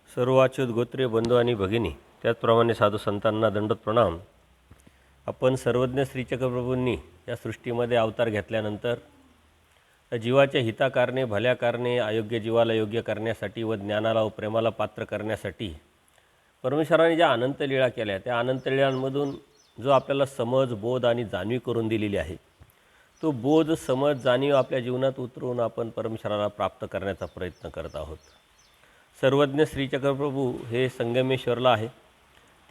सर्व अच्युत गोत्रीय बंधू आणि भगिनी, त्याचप्रमाणे साधू संतांना दंडोत प्रणाम. आपण सर्वज्ञ श्रीचक्रप्रभूंनी या सृष्टीमध्ये अवतार घेतल्यानंतर जीवाच्या हिताकारणे, भल्या कारणे, अयोग्य जीवाला योग्य करण्यासाठी व ज्ञानाला व प्रेमाला पात्र करण्यासाठी परमेश्वराने ज्या अनंत लीळा केल्या, त्या अनंत लीळांमधून जो आपल्याला समज, बोध आणि जाणीव करून दिलेली आहे, तो बोध, समज, जाणीव आपल्या जीवनात उतरवून आपण परमेश्वराला प्राप्त करण्याचा प्रयत्न करत आहोत. सर्वज्ञ श्रीचक्रप्रभू हे संगमेश्वरला आहे.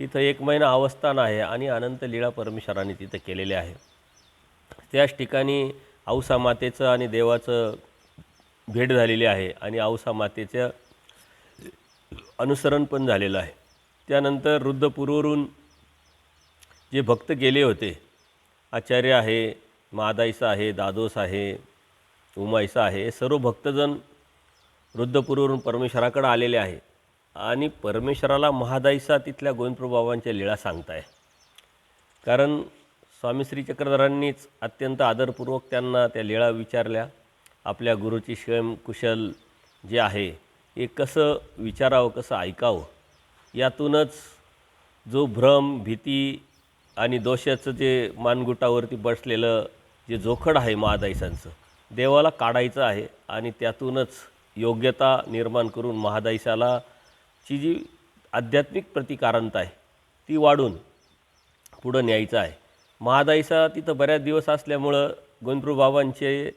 तिथं 1 महिना अवस्थान आहे आणि अनंत लीळा परमेश्वराने तिथं केलेल्या आहे. त्याच ठिकाणी औसा मातेचं आणि देवाचं भेट झालेली आहे आणि औसा मातेचं अनुसरण पण झालेलं आहे. त्यानंतर रुद्रपूरवरून जे भक्त गेले होते, आचार्य आहे, महादाईसा आहे, दादोस आहे, उमाईसा आहे, हे सर्व भक्तजण रुद्रपूरवरून परमेश्वराकडे आलेले आहे आणि परमेश्वराला महादाईसा तिथल्या गोविंदप्रभूबाबांच्या लीळा सांगताय. कारण स्वामी श्री चक्रधरांनीच अत्यंत आदरपूर्वक त्यांना त्या लीळा विचारल्या. आपल्या गुरुची स्वयंकुशल जे आहे हे कसं विचारावं, कसं ऐकावं, यातूनच जो भ्रम, भीती आणि दोषाचं जे मानगुटावरती बसलेलं जे जोखड आहे महादाईसांचं, देवाला काढायचं आहे आणि त्यातूनच योग्यता निर्माण करून महादाईसाला ची जी आध्यात्मिक प्रतिकारणता आहे ती वाढून पुढं न्यायचं आहे. महादाईसा तिथं बऱ्याच दिवस असल्यामुळं गोविंदप्रभूबाबांचे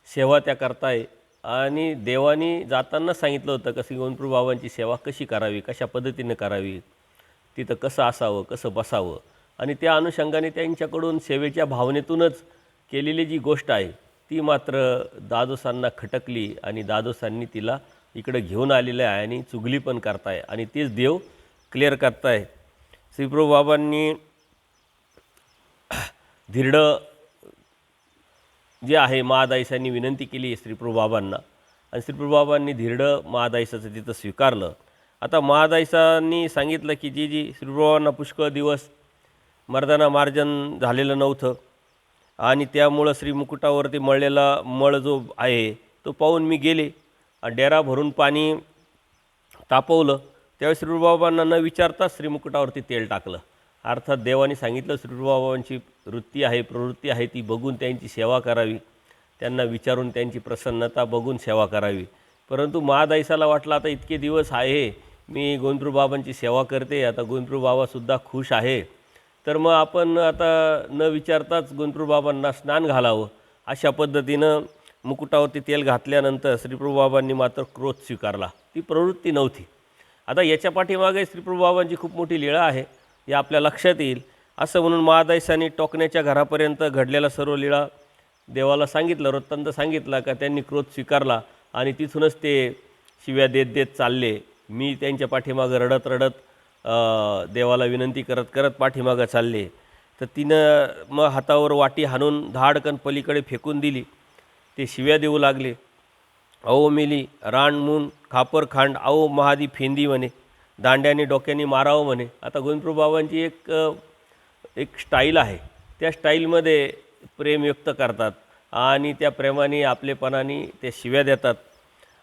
सेवा त्या करताय आणि देवानी जाताना सांगितलं होतं कशी गोविंदप्रभूबाबांची सेवा कशी करावी, कशा पद्धतीने करावी, तिथं कसं असावं, कसं बसावं, आणि त्या अनुषंगाने त्यांच्याकडून सेवेच्या भावनेतूनच केलेली जी गोष्ट आहे ती मात्र दादोसांना खटकली आणि दादोसांनी तिला इकडे घेऊन आलेलं आहे आणि चुगली पण करताय आणि तेच देव क्लिअर करताय. श्रीप्रभूबाबांनी धिरडं जे आहे महादाईसांनी विनंती केली श्रीप्रभूबाबांना आणि श्रीप्रभूबाबांनी धिरडं महादाईसाचं तिथं स्वीकारलं. आता महादाईसांनी सांगितलं की जी श्रीप्रभूबाबांना पुष्कळ दिवस मर्दाना मार्जन झालेलं नव्हतं आणि त्यामुळं श्रीमुकुटावरती मळलेला मळ जो आहे तो पाहून मी गेले आणि डेरा भरून पाणी तापवलं. त्यावेळी श्रीप्रभूबाबांना न विचारताच श्रीमुकुटावरती तेल टाकलं. अर्थात देवाने सांगितलं श्रीप्रभूबाबांची वृत्ती आहे, प्रवृत्ती आहे, ती बघून त्यांची सेवा करावी, त्यांना विचारून त्यांची प्रसन्नता बघून सेवा करावी. परंतु महादाईसाला वाटलं आता इतके दिवस आहे मी गोविंदप्रभूबाबांची सेवा करते, आता गोविंदप्रभूबाबासुद्धा खुश आहे, तर मग आपण आता न विचारताच गोविंदप्रभूबाबांना स्नान घालावं. अशा पद्धतीनं मुकुटावरती तेल घातल्यानंतर श्रीप्रभूबाबांनी मात्र क्रोध स्वीकारला. ती प्रवृत्ती नव्हती. आता याच्या पाठीमागे श्रीप्रभूबाबांची खूप मोठी लीळा आहे, हे आपल्या लक्षात येईल. असं म्हणून महादाईसांनी टोकण्याच्या घरापर्यंत घडलेला सर्व लीळा देवाला सांगितलं, वृत्तांत सांगितला का त्यांनी क्रोध स्वीकारला आणि तिथूनच ते शिव्या देत देत चालले. मी त्यांच्या पाठीमागं रडत रडत देवाला विनंती करत करत पाठीमागं चालले. तर तिनं मग हातावर वाटी हाणून धाडकन पलीकडे फेकून दिली. ते शिव्या देऊ लागले, अहो मेली रान मून खापर खांड, अहो महादी फेंदी म्हणे, दांड्याने डोक्याने मारावं म्हणे. आता गोविंदप्रभूबाबांची एक स्टाईल आहे, त्या स्टाईलमध्ये प्रेम व्यक्त करतात आणि त्या प्रेमाने आपलेपणाने ते शिव्या देतात.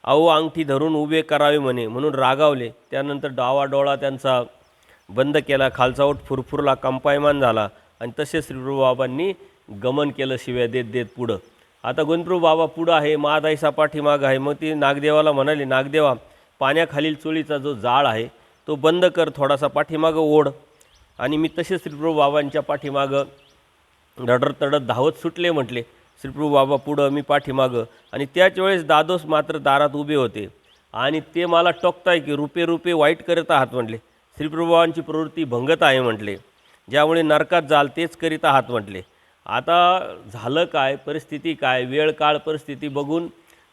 अहो अंगठी धरून उभे करावे म्हणे, म्हणून रागावले. त्यानंतर डावा डोळा त्यांचा बंद केला, खालचा ओठ फुरफुरला, कंपायमान झाला आणि तसेच श्रीप्रभूबाबांनी गमन केलं शिव्या देत देत पुढं. आता गोविंदप्रभूबाबा पुढं आहे, महादाईसा पाठीमागं आहे. मग ती नागदेवाला म्हणाली, नागदेवा पाण्याखालील चोळीचा जो जाळ आहे तो बंद कर, थोडासा पाठीमागं ओढ. आणि मी तसेच श्रीप्रभूबाबांच्या पाठीमागं रडत रडत धावत सुटले म्हटले. श्रीप्रभूबाबा पुढं, मी पाठीमागं. आणि त्याच वेळेस दादोस मात्र दारात उभे होते आणि ते मला टोकताय की रुपे रुपे वाईट करत आहात म्हटले. श्रीप्रभूबाबांची प्रवृत्ती भंगत आहे म्हटले, ज्यामुळे नरकात जाल तेच करीत आहात म्हटले. आता झालं काय, परिस्थिती काय, वेळ काळ परिस्थिती बघून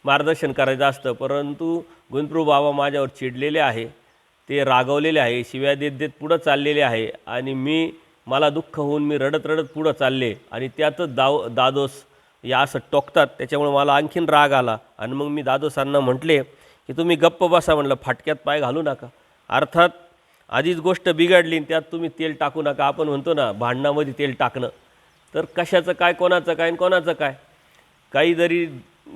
मार्गदर्शन करायचं असतं. परंतु गोविंदप्रभूबाबा माझ्यावर चिडलेले आहे, ते रागवलेले आहे, शिव्या देत देत पुढं चाललेले आहे आणि मला दुःख होऊन मी रडत रडत पुढं चालले आणि त्यातच दादोस या असं टोकतात. त्याच्यामुळे मला आणखीन राग आला आणि मग मी दादोसांना म्हटले की तुम्ही गप्प बसा, म्हणलं फाटक्यात पाय घालू नका. अर्थात आधीच गोष्ट बिघडली, त्यात तुम्ही तेल टाकू नका. आपण म्हणतो ना भांडणामध्ये तेल टाकणं, तर कशाचं काय, कोणाचं काय आणि कोणाचं काय. काही जरी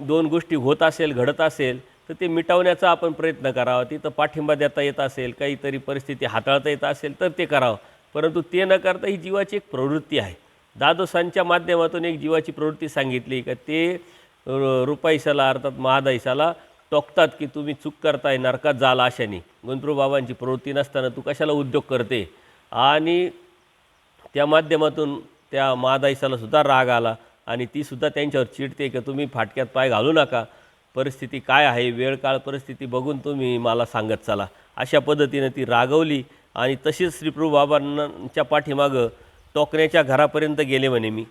2 गोष्टी होत असेल, घडत असेल, तर ते मिटवण्याचा आपण प्रयत्न करावा. तिथं पाठिंबा देता येत असेल, काहीतरी परिस्थिती हाताळता येत असेल तर ते करावं. परंतु ते न करता ही जीवाची एक प्रवृत्ती आहे. दादोसांच्या माध्यमातून एक जीवाची प्रवृत्ती सांगितली का ते रुपाईसाला अर्थात महादाईसाला टोकतात की तुम्ही चूक करताय, नरकात जाल अशाने. गणपती बाबांची प्रवृत्ती नसताना तू कशाला उद्योग करते. आणि त्या माध्यमातून त्या महादाईसाला सुद्धा राग आला आणि ती सुद्धा त्यांच्यावर चिडते की तुम्ही फाटक्यात पाय घालू नका, परिस्थिती काय आहे, वेळ काळ परिस्थिती बघून तुम्ही मला सांगत चला. अशा पद्धतीनं ती रागवली आणि तशीच श्रीप्रभू बाबांच्या पाठीमागं टोकण्याच्या घरापर्यंत गेले म्हणे मी.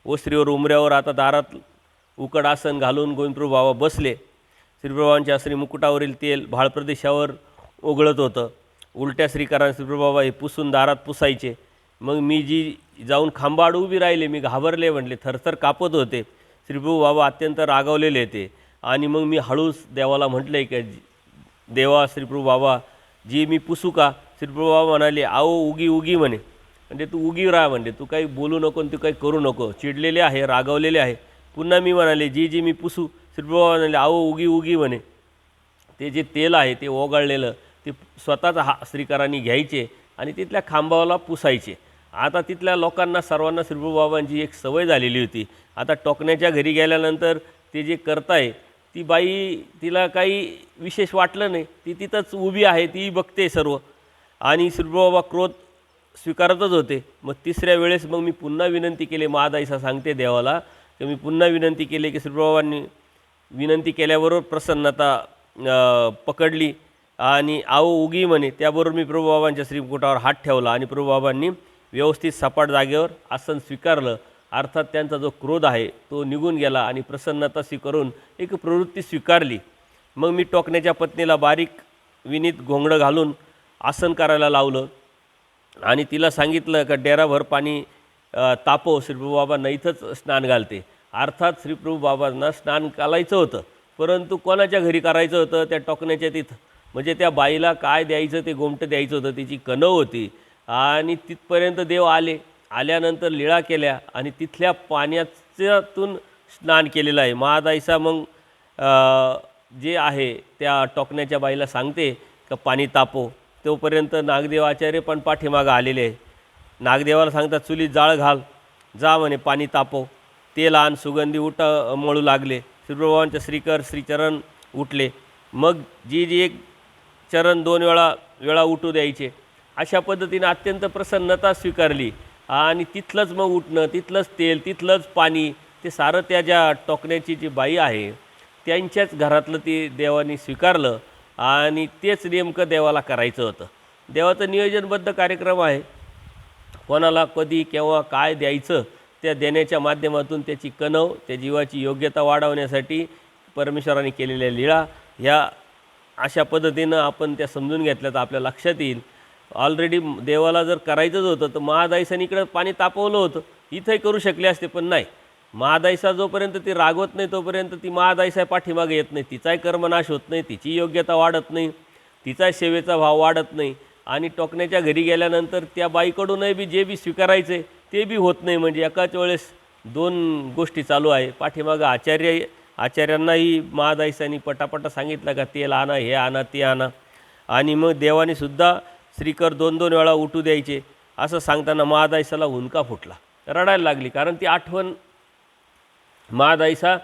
ओसरीवर उमऱ्यावर आता दारात उकड आसन घालून गोविंदप्रभू बाबा बसले. श्रीप्रभूंच्या श्रीमुकुटावरील तेल भाळ प्रदेशावर ओघळत होतं. उलट्या श्रीकाराने श्रीप्रभू बाबा हे पुसून दारात पुसायचे. मग मी जी जाऊन खांबाआड उभी राहिले, मी घाबरले म्हटले, थरथर कापत होते. श्रीप्रभू बाबा अत्यंत रागावलेले ते. आणि मग मी हळूच देवाला म्हटले की देवा श्रीप्रभू बाबा जी मी पुसू का. श्रीप्रभू बाबा म्हणाले आओ उगी उगी म्हणे, म्हणजे तू उगी राहा, म्हणजे तू काही बोलू नको आणि तू काही करू नको. चिडलेले आहे, रागावलेले आहे. पुन्हा मी म्हणाले जी मी पुसू. श्रीप्रभू बाबा म्हणाले आओ उगी उगी म्हणे. ते जे तेल आहे ते ओघळलेलं ते स्वतःच श्रीकारांनी घ्यायचे आणि तिथल्या खांबाला पुसायचे. आता तिथल्या लोकांना सर्वांना श्रीप्रभू बाबांची एक सवय झालेली होती. आता टोकण्याच्या घरी गेल्यानंतर ते जे करताय ती बाई, तिला काही विशेष वाटलं नाही, ती तिथंच उभी आहे, ती बघते सर्व. आणि श्रीप्रभू बाबा क्रोध स्वीकारतच होते. मग तिसऱ्या वेळेस मग मी पुन्हा विनंती केली, महादाईसा सांगते देवाला की मी पुन्हा विनंती केली की श्रीप्रभू बाबांनी विनंती केल्याबरोबर प्रसन्नता पकडली आणि आओ उगी म्हणे. त्याबरोबर मी प्रभू बाबांच्या श्रीमुकुटावर हात ठेवला आणि प्रभू बाबांनी व्यवस्थित सपाट जागेवर आसन स्वीकारलं. अर्थात त्यांचा जो क्रोध आहे तो निघून गेला आणि प्रसन्नता स्वीकारून एक प्रवृत्ती स्वीकारली. मग मी टोकण्याच्या पत्नीला बारीक विनीत घोंगडं घालून आसन करायला लावलं आणि तिला सांगितलं का डेराभर पाणी तापव, श्रीप्रभू बाबांना इथंच स्नान घालते. अर्थात श्रीप्रभू बाबांना स्नान घालायचं होतं, परंतु कोणाच्या घरी करायचं होतं, त्या टोकण्याच्या तिथं. म्हणजे त्या बाईला काय द्यायचं ते गोमटं द्यायचं होतं, तिची कणव होती. आणि तिथपर्यंत देव आले. आल्यानंतर लीळा केल्या आणि तिथल्या पाण्याच्यातून स्नान केलेलं आहे. महादाईसा मग जे आहे त्या टोकण्याच्या बाईला सांगते का पाणी तापव. तोपर्यंत नागदेव आचार्य पण पाठीमागं आलेले आहे. नागदेवाला सांगतात चुलीत जाळ घाल, जा म्हणे पाणी तापव. तेल आण, सुगंधी मळू लागले. श्रीप्रभूंच्या श्रीकर श्रीचरण उठले. मग जी एक चरण 2 वेळा उठू द्यायचे. अशा पद्धतीने अत्यंत प्रसन्नता स्वीकारली आणि तिथलंच मग उठणं, तिथलंच तेल, तिथलंच पाणी, ते सारं त्या ज्या टोकण्याची जी बाई आहे त्यांच्याच घरातलं ते देवानी स्वीकारलं आणि तेच नेमकं देवाला करायचं होतं. देवाचं नियोजनबद्ध कार्यक्रम आहे. कोणाला कधी केव्हा काय द्यायचं त्या देण्याच्या माध्यमातून त्याची कणव, त्या जीवाची योग्यता वाढवण्यासाठी परमेश्वराने केलेल्या लीळा ह्या अशा पद्धतीनं आपण त्या समजून घेतल्या तर आपल्या लक्षात येईल. ऑलरेडी देवाला जर करायचंच होतं तर महादाईसाने इकडं पाणी तापवलं होतं, इथंही करू शकले असते. पण नाही, महादाईसा जोपर्यंत ती रागवत नाही तोपर्यंत ती महादाईसा पाठीमागे येत नाही. तिचाही कर्मनाश होत नाही, तिची योग्यता वाढत नाही, तिचा सेवेचा भाव वाढत नाही. आणि टोकण्याच्या घरी गेल्यानंतर त्या बाईकडूनही बी जे बी स्वीकारायचे ते बी होत नाही. म्हणजे एकाच वेळेस 2 गोष्टी चालू आहे. पाठीमागं आचार्यांनाही महादाईसांनी पटापटा सांगितलं का तेल आणा, हे आणा, ते आणा. आणि मग देवाने सुद्धा श्रीकर 2-2 वेळा उठू द्यायचे. असं सांगताना महादाईसाला हुंदका फुटला, रडायला लागली. कारण ती आठवण महादाईसा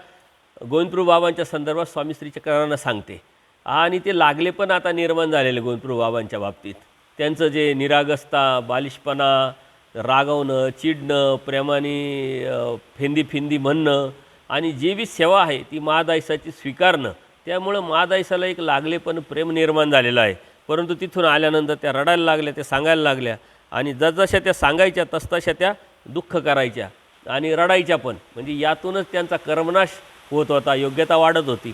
गोविंदप्रभू बाबांच्या संदर्भात स्वामी श्रीचक्रांना सांगते. आणि ते लागले पण आता निर्माण झालेले गोविंदप्रभू बाबांच्या बाबतीत. त्यांचं जे निरागसता, बालिशपणा, रागवणं, चिडणं, प्रेमाने फिंदी म्हणणं आणि जे बी सेवा आहे ती महादाईसाची स्वीकारणं, त्यामुळं महादाईसाला एक लागले पण प्रेम निर्माण झालेलं आहे. परंतु तिथून आल्यानंतर त्या रडायला लागल्या, त्या सांगायला लागल्या आणि जसजशा त्या सांगायच्या तसतशा त्या दुःख करायच्या आणि रडायच्या पण. म्हणजे यातूनच त्यांचा कर्मनाश होत होता, योग्यता वाढत होती.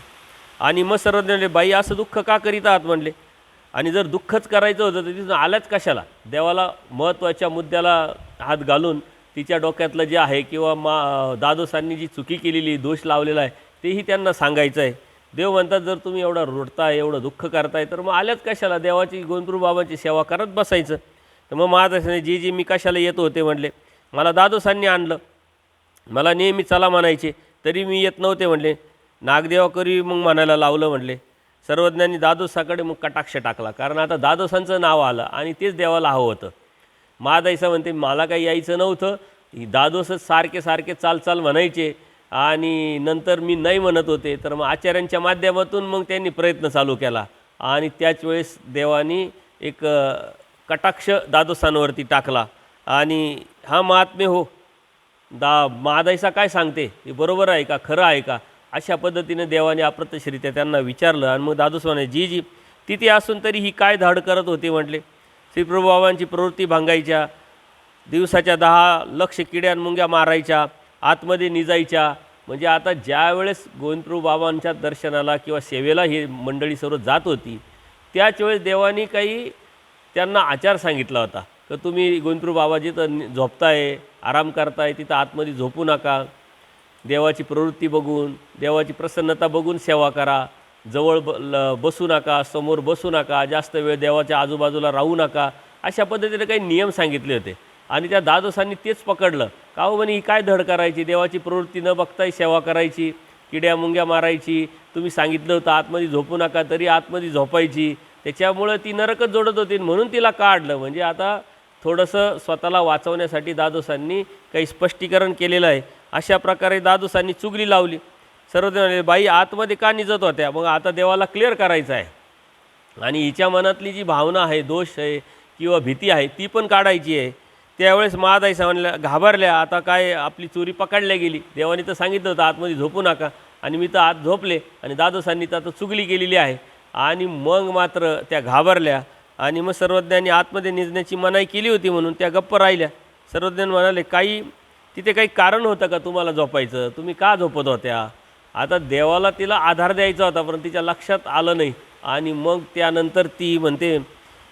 आणि मग सर्व म्हणले बाई असं दुःख का करीत आहात म्हणले. आणि जर दुःखच करायचं होतं तर तिथून आल्याच कशाला. देवाला महत्त्वाच्या मुद्द्याला हात घालून तिच्या डोक्यातलं जे आहे किंवा दादोसांनी जी चुकी केलेली, दोष लावलेला आहे तेही त्यांना सांगायचं आहे. देव म्हणतात जर तुम्ही एवढा रोडताय, एवढं दुःख करताय तर मग आल्याच कशाला, देवाची गोविंदप्रभू बाबांची सेवा करत बसायचं. तर मग महादासाने जी मी कशाला येत होते म्हणले, मला दादोसांनी आणलं, मला नेहमी चला म्हणायचे तरी मी येत नव्हते म्हणले. नागदेवाकरी मग म्हणायला लावलं म्हणले. सर्वज्ञांनी दादोसाकडे मग कटाक्ष टाकला, कारण आता दादोसांचं नाव आलं आणि तेच देवाला हवं होतं. महादाईसा म्हणते मला काही यायचं नव्हतं, दादोसच सारखे सारखे चाल म्हणायचे आणि नंतर मी नाही म्हणत होते. तर मग आचार्यांच्या माध्यमातून मग त्यांनी प्रयत्न चालू केला आणि त्याच वेळेस देवानी एक कटाक्ष दादोसांवरती टाकला आणि हा महात्म्य हो, महादाईसा काय सांगते हे बरोबर आहे का, खरं आहे का, अशा पद्धतीने देवाने अप्रत्यक्षरित्या त्यांना विचारलं. आणि मग दादोस म्हणे जी तिथे असून तरी ही काय धाड करत होते म्हटले. श्रीप्रभू बाबांची प्रवृत्ती भांगायच्या, दिवसाच्या 10 लक्ष किड्या मुंग्या मारायच्या, आतमध्ये निजायच्या. म्हणजे आता ज्या वेळेस गोविंदप्रभू बाबांच्या दर्शनाला किंवा सेवेला ही मंडळी सर्व जात होती, त्याच वेळेस देवानी काही त्यांना आचार सांगितला होता की तुम्ही गोविंदप्रभू बाबा जिथं झोपताय, आराम करताय, तिथं आतमध्ये झोपू नका, देवाची प्रवृत्ती बघून, देवाची प्रसन्नता बघून सेवा करा, जवळ बसू नका, समोर बसू नका, जास्त वेळ देवाच्या आजूबाजूला राहू नका, अशा पद्धतीने काही नियम सांगितले होते. आणि त्या दादोसांनी तेच पकडलं का हो म्हणे ही काय धड करायची, देवाची प्रवृत्ती न बघताही सेवा करायची, किड्या मुंग्या मारायची, तुम्ही सांगितलं होतं आतमध्ये झोपू नका तरी आतमध्ये झोपायची, त्याच्यामुळं ती नरकच जोडत होती, म्हणून तिला काढलं. म्हणजे आता थोडंसं स्वतःला वाचवण्यासाठी दादोसांनी काही स्पष्टीकरण केलेलं आहे. अशा प्रकारे दादोसांनी चुगली लावली. सर्वजण बाई आतमध्ये का निजत होत्या, मग आता देवाला क्लिअर करायचं आहे आणि हिच्या मनातली जी भावना आहे, दोष आहे किंवा भीती आहे, ती पण काढायची आहे. त्यावेळेस महादाईसा म्हणल्या, घाबरल्या, आता काय आपली चोरी पकडल्या गेली, देवाने तर सांगितलं होतं आतमध्ये झोपू नका आणि मी तर आत झोपले आणि दादोसांनी तर आता चुगली केलेली आहे. आणि मग मात्र त्या घाबरल्या आणि मग सर्वज्ञांनी आतमध्ये निजण्याची मनाई केली होती म्हणून त्या गप्प राहिल्या. सर्वज्ञ म्हणाले, तिथे काही कारण होतं का तुम्हाला झोपायचं, तुम्ही का झोपत होत्या. आता देवाला तिला आधार द्यायचा होता, पण तिच्या लक्षात आलं नाही. आणि मग त्यानंतर ती म्हणते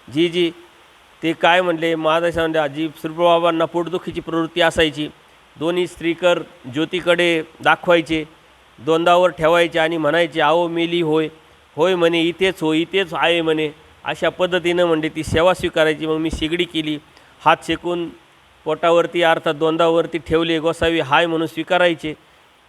जी ते काय म्हणले, महादाईसा म्हणले, आजी श्रीप्रभूबाबांना पोटदुखीची प्रवृत्ती असायची, दोन्ही स्त्रीकर ज्योतीकडे दाखवायचे, दोंदावर ठेवायचे आणि म्हणायचे आहो मेली होय, होय म्हणे इथेच हो, इथेच आहे म्हणे. अशा पद्धतीनं म्हणजे ती सेवा स्वीकारायची. मग मी शिगडी केली, हात शेकून पोटावरती अर्थात दोंदावरती ठेवले, गोसावी हाय म्हणून स्वीकारायचे.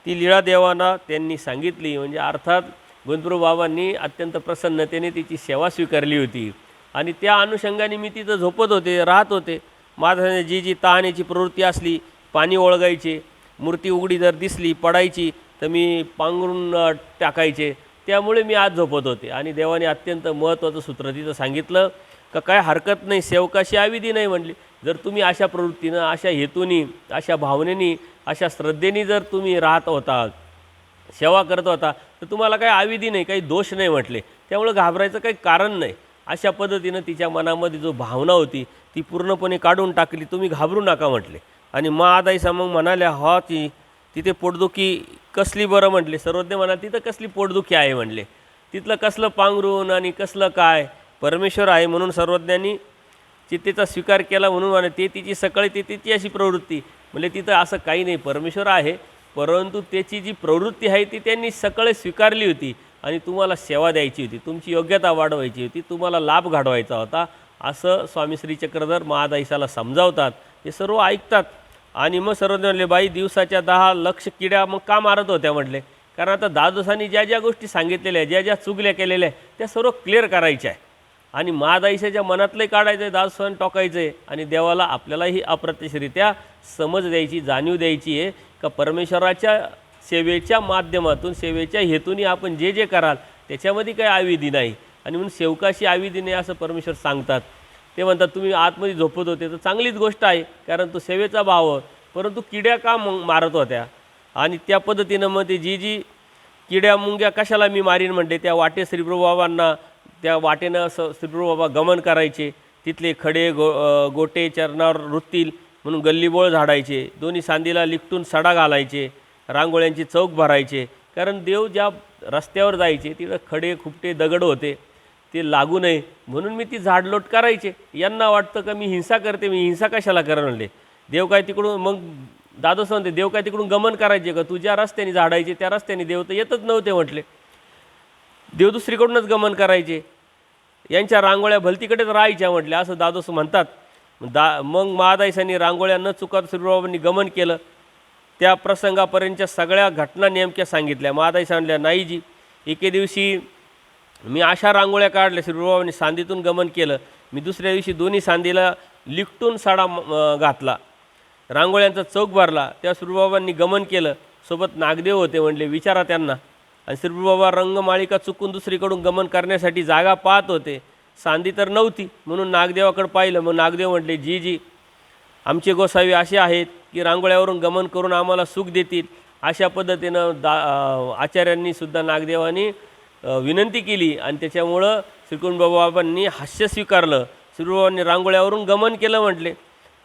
ती लीळा देवांना त्यांनी सांगितली. म्हणजे अर्थात गोविंदप्रभू बाबांनी अत्यंत प्रसन्नतेने तिची सेवा स्वीकारली होती आणि त्या अनुषंगाने मी तिथं झोपत होते, राहत होते. माझ्या जी तहाण्याची प्रवृत्ती असली, पाणी ओळगायचे, मूर्ती उघडी जर दिसली पडायची तर मी पांघरून टाकायचे, त्यामुळे मी आज झोपत होते. आणि देवाने अत्यंत महत्त्वाचं सूत्र तिथं सांगितलं का काय हरकत नाही, सेवकाशी आविधी नाही म्हणली. जर तुम्ही अशा प्रवृत्तीनं, अशा हेतूनी, अशा भावनेनी, अशा श्रद्धेने जर तुम्ही राहत होता, सेवा करत होता, तर तुम्हाला काही आविधी नाही, काही दोष नाही म्हटले, त्यामुळे घाबरायचं काही कारण नाही. अशा पद्धतीनं तिच्या मनामध्ये जो भावना होती ती पूर्णपणे काढून टाकली, तुम्ही घाबरू नका म्हटले. आणि महादाईसा मग म्हणाल्या, हा तिथे पोटदुखी कसली बरं म्हटले. सर्वज्ञ म्हणाले, तिथं कसली पोटदुखी आहे म्हटले, तिथलं कसलं पांघरून आणि कसलं काय, परमेश्वर आहे म्हणून सर्वज्ञांनी चित्तेचा स्वीकार केला म्हणून म्हणे ते तिची सकाळी ते तिची अशी प्रवृत्ती. म्हणजे तिथं असं काही नाही, परमेश्वर आहे, परंतु त्याची जी प्रवृत्ती आहे ती त्यांनी सकाळी स्वीकारली होती आणि तुम्हाला सेवा द्यायची होती, तुमची योग्यता वाढवायची होती, तुम्हाला लाभ घडवायचा होता, असं स्वामी श्री चक्रधर महादाईसाला समजावतात. हे सर्व ऐकतात. आणि मग सर्वज्ञ म्हणले, बाई दिवसाच्या 10 लक्ष किड्या मग का मारत होत्या म्हटले, कारण आता दादोसांनी ज्या ज्या गोष्टी सांगितलेल्या, ज्या ज्या चुगल्या केलेल्या आहे त्या सर्व क्लिअर करायच्या आहे आणि महादाईसाच्या मनातलंही काढायचं आहे, दादोसांनी टोकायचं आहे आणि देवाला आपल्यालाही अप्रत्यक्षरित्या समज द्यायची, जाणीव द्यायची आहे का परमेश्वराच्या सेवेच्या माध्यमातून, सेवेच्या हेतूने आपण जे जे कराल त्याच्यामध्ये काही आविधी नाही. आणि म्हणून सेवकाशी आविधी नाही असं परमेश्वर सांगतात. ते म्हणतात तुम्ही आतमध्ये झोपत होते तर चांगलीच गोष्ट आहे, कारण तो सेवेचा भाव, परंतु किड्या का मारत होत्या. आणि त्या पद्धतीनं मग ते जी किड्या मुंग्या कशाला मी मारीन म्हणते, त्या वाटे श्रीप्रभू बाबांना, त्या वाटेनं श्रीप्रभू बाबा गमन करायचे, तिथले खडे गोटे चरणावर रुततील म्हणून गल्लीबोळ झाडायचे, दोन्ही सांदीला लिकटून सडा घालायचे, रांगोळ्यांची चौक भरायचे, कारण देव ज्या रस्त्यावर जायचे तिथं खडे खुपटे दगड होते, ते लागू नये म्हणून मी ती झाडलोट करायचे. यांना वाटतं का मी हिंसा करते, मी हिंसा कशाला करा म्हणले. देव काय तिकडून, मग दादोस म्हणते देव काय तिकडून गमन करायचे का, तू ज्या रस्त्याने झाडायचे त्या रस्त्याने देव तर येतच नव्हते म्हटले, देव दुसरीकडूनच गमन करायचे, यांच्या रांगोळ्या भलतीकडेच राहायच्या म्हटल्या असं दादोस म्हणतात. मग महादाईसांनी रांगोळ्या न चुकत श्रीप्रभूंनी गमन केलं. त्या प्रसंगापर्यंतच्या सगळ्या घटना नेमक्या सांगितल्या. महादाईसा म्हणल्या, नाही जी, एके दिवशी मी अशा रांगोळ्या काढल्या, श्रीप्रभूंनी सांदीतून गमन केलं. मी दुसऱ्या दिवशी दोन्ही सांदीला लिकटून साडा घातला, रांगोळ्यांचा चौक भरला. त्या श्रीप्रभूंनी गमन केलं. सोबत नागदेव होते. म्हणले विचारा त्यांना. आणि श्रीप्रभू रंगमाळिका चुकून दुसरीकडून गमन करण्यासाठी जागा पाहत होते. सांदी तर नव्हती, म्हणून नागदेवाकडे पाहिलं. मग नागदेव म्हटले, जी आमचे गोसावी असे आहेत की रांगोळ्यावरून गमन करून आम्हाला सुख देतील. अशा पद्धतीनं आचार्यांनी सुद्धा नागदेवानी विनंती केली आणि त्याच्यामुळं श्रीकुंडबाबांनी हास्य स्वीकारलं. श्रीप्रभूंनी रांगोळ्यावरून गमन केलं म्हटले.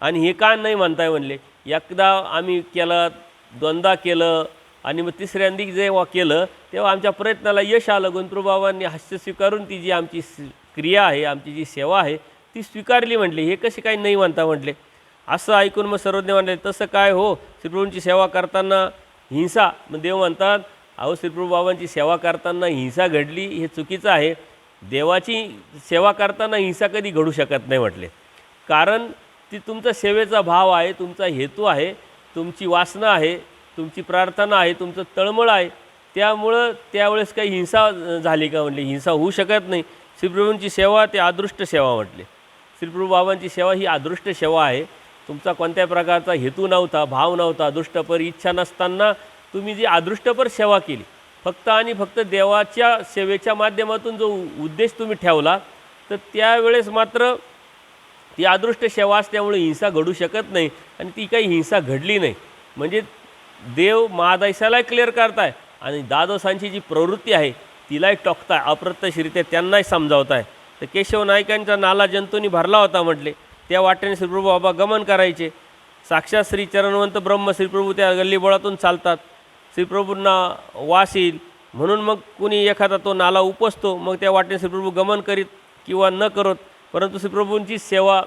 आणि हे का नाही म्हणताय म्हणले, एकदा आम्ही केलं, दोनदा केलं आणि मग तिसऱ्यांदी जेव्हा केलं तेव्हा आमच्या प्रयत्नाला यश आलं. गणपतीबाबांनी हास्य स्वीकारून ती जी आमची क्रिया आहे, आमची जी सेवा आहे ती स्वीकारली म्हटले. हे कसे काही नाही म्हणता म्हटले. असं ऐकून मग सर्वज्ञ म्हणले, तसं काय हो, श्रीप्रभूंची सेवा करताना हिंसा. मग देव म्हणतात, अहो श्रीप्रभू बाबांची सेवा करताना हिंसा घडली हे चुकीचं आहे. देवाची सेवा करताना हिंसा कधी घडू शकत नाही म्हटले. कारण ती तुमचा सेवेचा भाव आहे, तुमचा हेतू आहे, तुमची वासना आहे, तुमची प्रार्थना आहे, तुमचं तळमळ आहे. त्यामुळं त्यावेळेस काही हिंसा झाली का म्हटले, हिंसा होऊ शकत नाही. श्रीप्रभूंची सेवा ते अदृष्ट सेवा म्हटले. श्रीप्रभू बाबांची सेवा ही अदृष्ट सेवा आहे. तुमचा कोणत्या प्रकारचा हेतू नव्हता, भाव नव्हता, दृष्टपर इच्छा नसताना तुम्ही जी अदृष्टपर सेवा केली, फक्त आणि फक्त देवाच्या सेवेच्या माध्यमातून जो उद्देश तुम्ही ठेवला, तर त्यावेळेस मात्र ती अदृष्ट सेवा असल्यामुळे हिंसा घडू शकत नाही. आणि ती काही हिंसा घडली नाही. म्हणजे देव महादायसालाही क्लिअर करताय आणि द्वादशांची जी प्रवृत्ती आहे तिलाही टोकताय, अप्रत्यक्षरित्या त्यांनाही समजावताय. तर केशव नाईकांचा नाला जंतूंनी भरला होता म्हटले. त्या वाटेने श्रीप्रभू बाबा गमन करायचे. साक्षात श्री चरणवंत ब्रह्म श्रीप्रभू त्या गल्लीबोळातून चालतात. श्रीप्रभूंना वास येईल म्हणून मग कुणी एखादा तो नाला उपसतो, मग त्या वाटेने श्रीप्रभू गमन करीत किंवा न करत. परंतु श्रीप्रभूंची सेवा,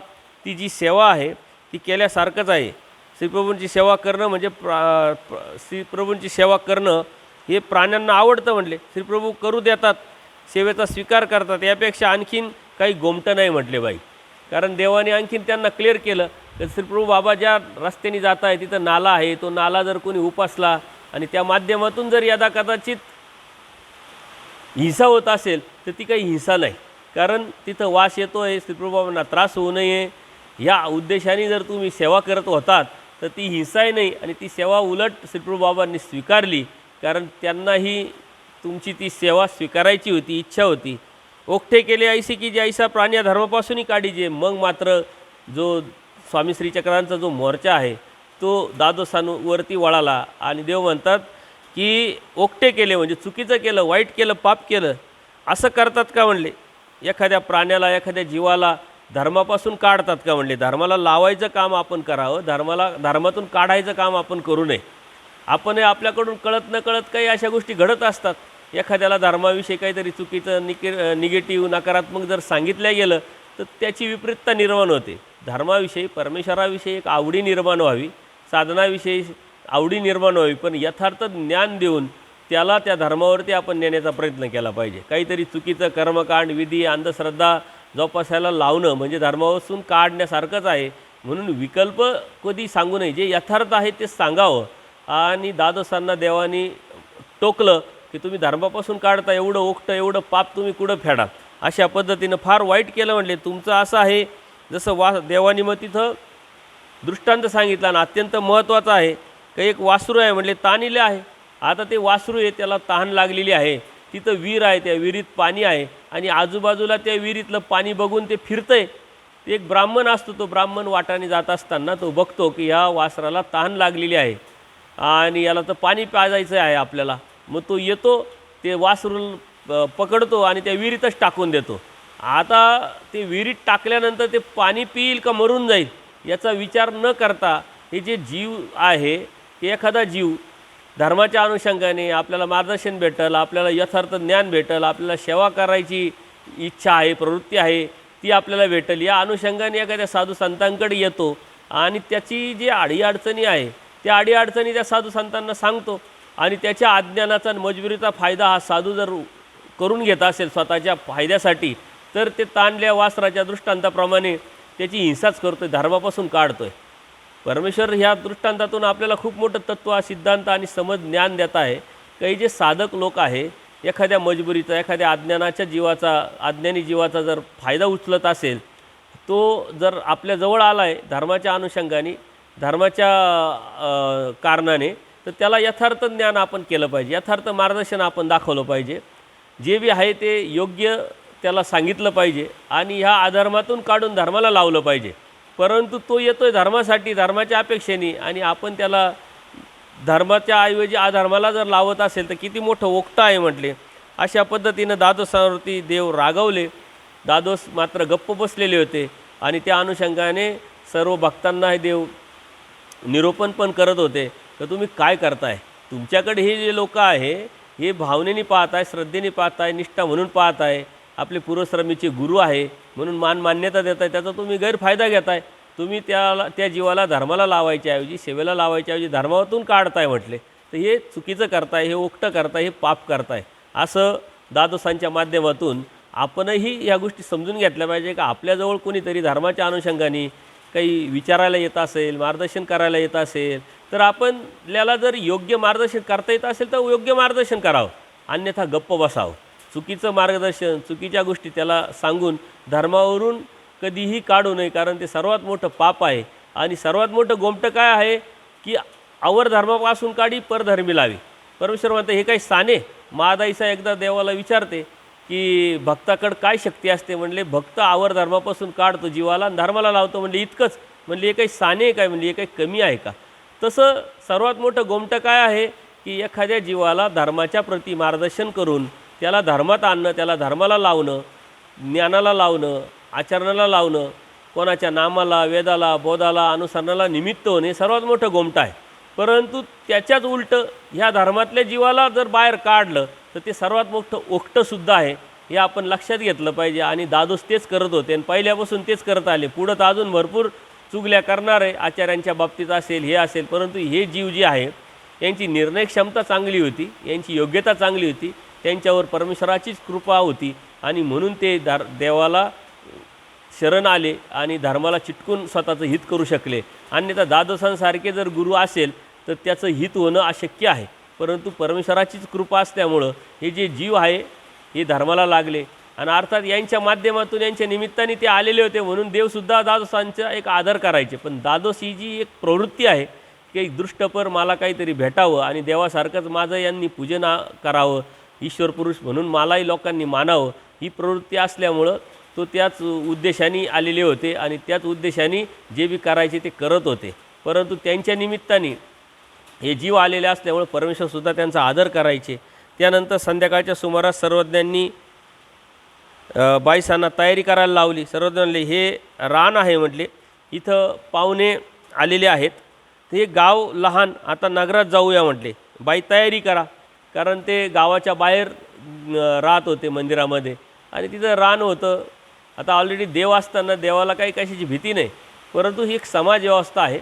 ती जी सेवा आहे ती केल्यासारखंच आहे. श्रीप्रभूंची सेवा करणं म्हणजे श्रीप्रभूंची सेवा करणं हे प्राण्यांना आवडतं म्हटले. श्रीप्रभू करू देतात, सेवेचा स्वीकार करतात. यापेक्षा आणखीन काही गोमटं नाही म्हटले बाई. कारण देवाने आणखीन त्यांना क्लिअर केलं की श्रीप्रभू बाबा ज्या रस्त्याने जात आहे तिथं नाला आहे, तो नाला जर कोणी उपासला आणि त्या माध्यमातून जर यदा कदाचित हिंसा होत असेल तर ती काही हिंसा नाही. कारण तिथं वास येतो आहे, श्रीप्रभू बाबांना त्रास होऊ नये या उद्देशाने जर तुम्ही सेवा करत होतात तर ती हिंसाही नाही. आणि ती सेवा उलट श्रीप्रभू बाबांनी स्वीकारली, कारण त्यांनाही तुमची ती सेवा स्वीकारायची होती, इच्छा होती. ओकठे केले ऐसे की जे ऐसा प्राणी या धर्मापासूनही काढीजे. मग मात्र जो स्वामी श्रीचक्रांचा जो मोर्चा आहे तो द्वादशांवरती वळाला. आणि देव म्हणतात की ओकटे केले म्हणजे चुकीचं केलं, वाईट केलं, पाप केलं. असं करतात का म्हणले. एखाद्या प्राण्याला, एखाद्या जीवाला धर्मापासून काढतात का म्हणले. धर्माला लावायचं काम आपण करावं, धर्मातून काढायचं काम आपण करू नये. आपण आपल्याकडून कळत न कळत काही अशा गोष्टी घडत असतात. एखाद्याला धर्माविषयी काहीतरी चुकीचं निगेटिव्ह नकारात्मक जर सांगितलं गेलं तर त्याची विपरीतता निर्माण होते. धर्माविषयी, परमेश्वराविषयी एक आवडी निर्माण व्हावी, साधनाविषयी आवडी निर्माण व्हावी, पण यथार्थ ज्ञान देऊन त्याला त्या धर्मावरती आपण नेण्याचा प्रयत्न केला पाहिजे. काहीतरी चुकीचं कर्मकांड, विधी, अंधश्रद्धा जोपासायला लावणं म्हणजे धर्मापासून काढण्यासारखंच आहे. म्हणून विकल्प कधी सांगू नये. जे यथार्थ आहे ते सांगावं. आणि द्वादशांना देवानी टोकलं की तुम्ही धर्मापासून काढता, एवढं ओकटं, एवढं पाप तुम्ही कुठं फेडाल. अशा पद्धतीनं फार वाईट केलं म्हणले. तुमचं असं आहे जसं देवानी मग तिथं दृष्टांत सांगितला आणि अत्यंत महत्त्वाचं आहे. काही एक वासरू आहे म्हणले, ताणिले आहे. आता ते वासरू आहे, त्याला तहान लागलेली आहे. तिथं विहीर आहे, त्या विहिरीत पाणी आहे आणि आजूबाजूला त्या विहिरीतलं पाणी बघून ते फिरतंय. ते एक ब्राह्मण असतो, तो ब्राह्मण वाटाने जात असताना तो बघतो की ह्या वासराला तहान लागलेली आहे आणि याला तर पाणी प्यायचं आहे आपल्याला. मग तो येतो, ते वासरू पकडतो आणि त्या विहिरीतच टाकून देतो. आता ते विहिरीत टाकल्यानंतर ते पाणी पिईल का मरून जाईल याचा विचार न करता हे जे जीव आहे, एखादा जीव धर्माच्या अनुषंगाने आपल्याला मार्गदर्शन भेटेल, आपल्याला यथार्थ ज्ञान भेटेल, आपल्याला सेवा करायची इच्छा आहे, प्रवृत्ती आहे ती आपल्याला भेटेल, या अनुषंगाने एखाद्या साधू संतांकडे येतो आणि त्याची जी अडीअडचणी आहे त्या अडीअडचणी त्या साधू संतांना सांगतो. आणि त्याच्या अज्ञानाचा आणि मजबुरीचा फायदा हा साधू जर करून घेत असेल स्वतःच्या फायद्यासाठी, तर ते ताणल्या वासराच्या दृष्टांताप्रमाणे त्याची हिंसाच करतो आहे, धर्मापासून काढतो आहे. परमेश्वर ह्या दृष्टांतातून आपल्याला खूप मोठं तत्त्व, सिद्धांत आणि समज ज्ञान देत आहे. काही जे साधक लोक आहे एखाद्या मजबुरीचा, एखाद्या अज्ञानाच्या जीवाचा, अज्ञानी जीवाचा जर फायदा उचलत असेल, तो जर आपल्याजवळ आला आहे धर्माच्या अनुषंगाने, धर्माच्या कारणाने, तर त्याला यथार्थ ज्ञान आपण केलं पाहिजे, यथार्थ मार्गदर्शन आपण दाखवलं पाहिजे, जे बी आहे ते योग्य त्याला सांगितलं पाहिजे आणि ह्या अधर्मातून काढून धर्माला लावलं पाहिजे. परंतु तो येतो आहे धर्मासाठी, धर्माच्या अपेक्षेने, आणि आपण त्याला धर्माच्या ऐवजी अधर्माला जर लावत असेल तर किती मोठं ओक्ता आहे म्हटले. अशा पद्धतीनं दादोसावरती देव रागवले. दादोस मात्र गप्प बसलेले होते आणि त्या अनुषंगाने सर्व भक्तांना हे देव निरोपण पण करत होते की तुम्ही काय करताय, तुमच्याकडे हे जे लोक आहे हे भावनेने पाहत आहे, श्रद्धेने पाहत आहे, निष्ठा म्हणून पाहत आहे, आपले पूर्वश्रमीचे गुरु आहे म्हणून मान्यता देत आहे, त्याचा तुम्ही गैरफायदा घेताय. तुम्ही त्या जीवाला धर्माला लावायच्या ऐवजी, सेवेला लावायच्या ऐवजी धर्मातून काढताय म्हटले. तर हे चुकीचं करताय, हे ओकटं करताय, हे पाप करताय. असं दादोसांच्या माध्यमातून आपणही ह्या गोष्टी समजून घेतल्या पाहिजे का आपल्याजवळ कोणीतरी धर्माच्या अनुषंगाने काही विचारायला येत असेल, मार्गदर्शन करायला येत असेल, तर आपल्याला जर योग्य मार्गदर्शन करता येत असेल तर योग्य मार्गदर्शन करावं, अन्यथा गप्प बसावं. चुकीचं मार्गदर्शन, चुकीच्या गोष्टी त्याला सांगून धर्मावरून कधीही काढू नये, कारण ते सर्वात मोठं पाप आहे. आणि सर्वात मोठं गोमटं काय आहे की आवर धर्मापासून काढी परधर्मी लावी. परमेश्वर म्हणते हे काही साने. महादाईसा एकदा देवाला विचारते की भक्ताकडं काय शक्ती असते. म्हणले भक्त आवर धर्मापासून काढतो जीवाला आणि धर्माला लावतो. म्हणले इतकंच. म्हणले हे काही साने काय, म्हणजे हे काही कमी आहे का. तसं सर्वात मोठं गोमटं काय आहे की एखाद्या जीवाला धर्माच्या प्रती मार्गदर्शन करून त्याला धर्मात आणणं, त्याला धर्माला लावणं, ज्ञानाला लावणं, आचरणाला लावणं, कोणाच्या नामाला, वेदाला, बोधाला, अनुसरणाला निमित्त होणे सर्वात मोठं गोमटं आहे. परंतु त्याच्याच उलटं ह्या धर्मातल्या जीवाला जर बाहेर काढलं तर ते सर्वात मोठं ओकटंसुद्धा आहे. हे आपण लक्षात घेतलं पाहिजे. आणि दादोस तेच करत होते आणि पहिल्यापासून तेच करत आले. पुढं तर अजून भरपूर चुगल्या करणार आहे, आचार्यांच्या बाबतीत असेल, हे असेल. परंतु हे जीव जे आहे यांची निर्णय क्षमता चांगली होती, यांची योग्यता चांगली होती, त्यांच्यावर परमेश्वराचीच कृपा होती आणि म्हणून ते देवाला शरण आले आणि धर्माला चिटकून स्वतःचं हित करू शकले. अन्यथा दादोसांसारखे जर गुरु असेल तर त्याचं हित होणं अशक्य आहे. परंतु परमेश्वराचीच कृपा असल्यामुळं हे जे जीव आहे हे धर्माला लागले आणि अर्थात यांच्या माध्यमातून, यांच्या निमित्ताने ते आलेले होते म्हणून देवसुद्धा दादोसांचा एक आदर करायचे. पण दादोस ही जी एक प्रवृत्ती आहे की एक दृष्टपर मला काहीतरी भेटावं आणि देवासारखंच माझं यांनी पूजन करावं, ईश्वर पुरुष म्हणून मलाही लोकांनी मानावं, ही प्रवृत्ती असल्यामुळं तो त्याच उद्देशाने आलेले होते आणि त्याच उद्देशाने जे बी करायचे ते करत होते. परंतु त्यांच्या निमित्ताने हे जीव आलेले असल्यामुळे परमेश्वरसुद्धा त्यांचा आदर करायचे. त्यानंतर संध्याकाळच्या सुमारास सर्वज्ञांनी बाईसांना तयारी करायला लावली. सर्वज्ञ म्हणले हे रान आहे म्हटले, इथं पाहुणे आलेले आहेत, ते गाव लहान, आता नगरात जाऊया म्हटले. बाई तयारी करा, कारण ते गावाच्या बाहेर राहत होते मंदिरामध्ये आणि तिथं रान होतं. आता ऑलरेडी देव असताना देवाला काही कशाची भीती नाही. परंतु ही एक समाज व्यवस्था आहे,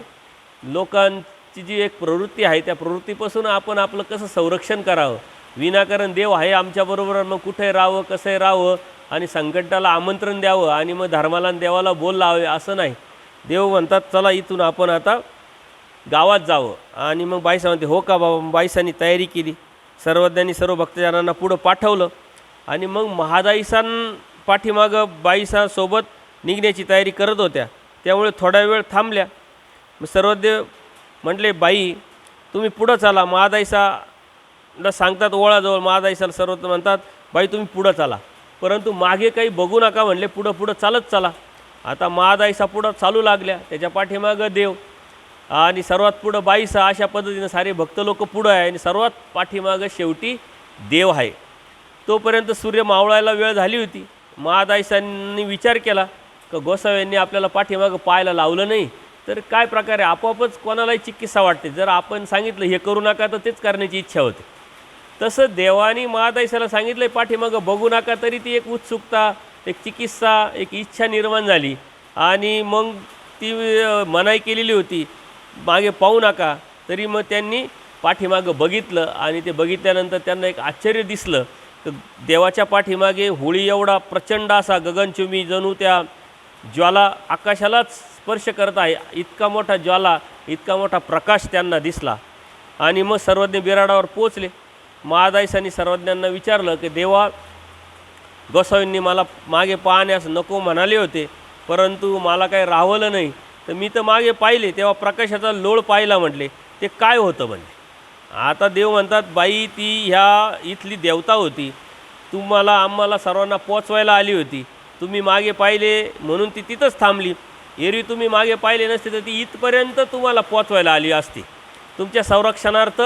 लोकांची जी एक प्रवृत्ती आहे त्या प्रवृत्तीपासून आपण आपलं कसं संरक्षण करावं. विनाकारण देव आहे आमच्याबरोबर, मग कुठे राहावं, कसं राहावं आणि संकटाला आमंत्रण द्यावं आणि मग धर्माला आणि देवाला बोल लावावे असं नाही. देव म्हणतात चला इथून आपण आता गावात जावं. आणि मग बाईसा म्हणते हो का बाबा. बाईसांनी तयारी केली. सर्वज्ञांनी सर्व भक्तजनांना पुढं पाठवलं आणि मग महादाईसां पाठीमागं बाईसांसोबत निघण्याची तयारी करत होत्या. त्यामुळे थोडा वेळ थांबल्या. मग सर्वज्ञ म्हटले बाई तुम्ही पुढं चला. महादाईसाला सांगतात ओळाजवळ. महादाईसाला सर्वज्ञ म्हणतात बाई तुम्ही पुढं चला, परंतु मागे काही बघू नका म्हणले, पुढं पुढं चालत चला. आता महादाईसा पुढं चालू लागल्या, त्याच्या पाठीमागं देव आणि सर्वात पुढं बाईसा. अशा पद्धतीनं सारे भक्त लोक पुढं आहे आणि सर्वात पाठीमागं शेवटी देव आहे. तोपर्यंत सूर्य मावळायला वेळ झाली होती. महादाईसांनी विचार केला का गोसाव्यांनी आपल्याला पाठीमागं पाहायला लावलं नाही तर काय प्रकारे आपोआपच कोणालाही चिकित्सा वाटते. जर आपण सांगितलं हे करू नका तर तेच करण्याची इच्छा होते. तसं देवानी महादाईसाला सांगितलं पाठीमागं बघू नका, तरी ती एक उत्सुकता, एक चिकित्सा, एक इच्छा निर्माण झाली आणि मग ती मनाई केलेली होती मागे पाहू नका. तरी मग त्यांनी पाठीमागं बघितलं आणि ते बघितल्यानंतर त्यांना एक आश्चर्य दिसलं. तर देवाच्या पाठीमागे होळी एवढा प्रचंड असा गगनचुंबी जणू त्या ज्वाला आकाशालाच स्पर्श करत आहे, इतका मोठा ज्वाला, इतका मोठा प्रकाश त्यांना दिसला. आणि मग सर्वज्ञ बिराडावर पोचले महादाईसांनी सर्वज्ञांना विचारलं की देवा, गोसावींनी मला मागे पाहण्यास नको म्हणाले होते, परंतु मला काही राहवलं नाही, तर मी तर मागे पाहिले तेव्हा प्रकाशाचा लोळ पाहिला म्हटले, ते काय होतं म्हणले. आता देव म्हणतात, बाई ती ह्या इथली देवता होती, तुम्हाला आम्हाला सर्वांना पोचवायला आली होती, तुम्ही मागे पाहिले म्हणून ती तिथंच थांबली. एरवी तुम्ही मागे पाहिले नसते तर ती इथपर्यंत तुम्हाला पोचवायला आली असती, तुमच्या संरक्षणार्थ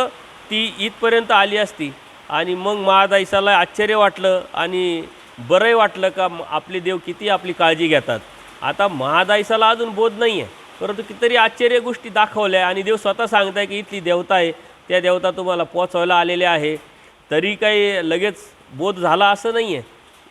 ती इथपर्यंत आली असती. आणि मग महादाईसाला आश्चर्य वाटलं आणि बरंही वाटलं का आपले देव किती आपली काळजी घेतात. आता महादाईसाला अजून बोध नाही आहे, परंतु कितीतरी आश्चर्य गोष्टी दाखवल्या आणि देव स्वतः सांगत आहे की इथली देवता आहे, त्या देवता तुम्हाला पोचवायला आलेल्या आहे. तरी काही लगेच बोध झाला असं नाही आहे.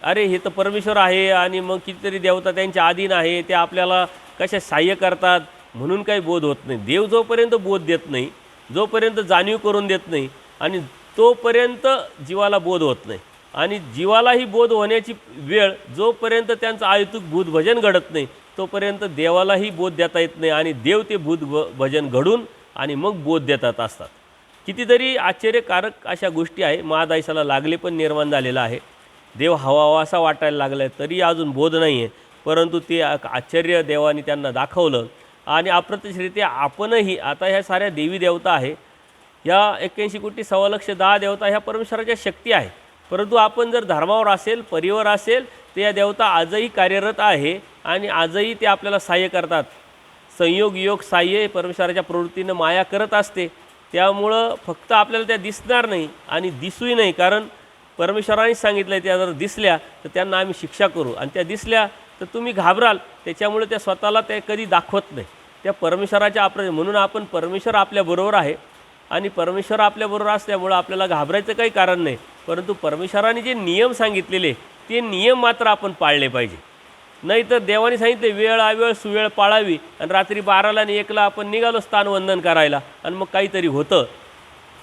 अरे हे तर परमेश्वर आहे आणि मग कितीतरी देवता त्यांच्या अधीन आहे, ते आपल्याला कशा सहाय्य करतात म्हणून काही बोध होत नाही. देव जोपर्यंत बोध देत नाही, जोपर्यंत जाणीव करून देत नाही, आणि तोपर्यंत जीवाला बोध होत नाही. आणि जीवालाही बोध होण्याची वेळ जोपर्यंत त्यांचं आयुतुक भूत भजन घडत नाही, तोपर्यंत देवालाही बोध देता येत नाही. आणि देव ते भूत भजन घडून आणि मग बोध देतात असतात. कितीतरी आश्चर्यकारक अशा गोष्टी आहे. महादाईसाला लागले पण निर्माण झालेला आहे. देव हवा असा वाटायला लागला आहे, तरी अजून बोध नाही आहे, परंतु ते आश्चर्य देवाने त्यांना दाखवलं. आणि अप्रत्यक्षरित्या आपणही आता ह्या साऱ्या देवी देवता आहे, ह्या 81 कोटी 1.25 देवता ह्या परमेश्वराच्या शक्ती आहे. परंतु आपण जर धर्मावर असेल, परिवार असेल, तर या देवता आजही कार्यरत आहे आणि आजही ते आपल्याला सहाय्य करतात. संयोग योग सहाय्य परमेश्वराच्या प्रवृत्तीनं माया करत असते. त्यामुळं फक्त आपल्याला त्या दिसणार नाही आणि दिसूही नाही, कारण परमेश्वराने सांगितलं आहे त्या जर दिसल्या तर त्यांना आम्ही शिक्षा करू, आणि त्या दिसल्या तर तुम्ही घाबराल. त्याच्यामुळे त्या स्वतःला ते कधी दाखवत नाही. त्या परमेश्वराच्या म्हणून आपण परमेश्वर आपल्याबरोबर आहे आणि परमेश्वर आपल्याबरोबर असल्यामुळं आपल्याला घाबरायचं काही कारण नाही. परंतु परमेश्वराने जे नियम सांगितलेले ते नियम मात्र आपण पाळले पाहिजे. नाही तर देवाने सांगितले वेळ अवेळ सुवेळ पाळावी, आणि रात्री 12ला आणि 1ला आपण निघालो स्थानवंदन करायला आणि मग काहीतरी होतं.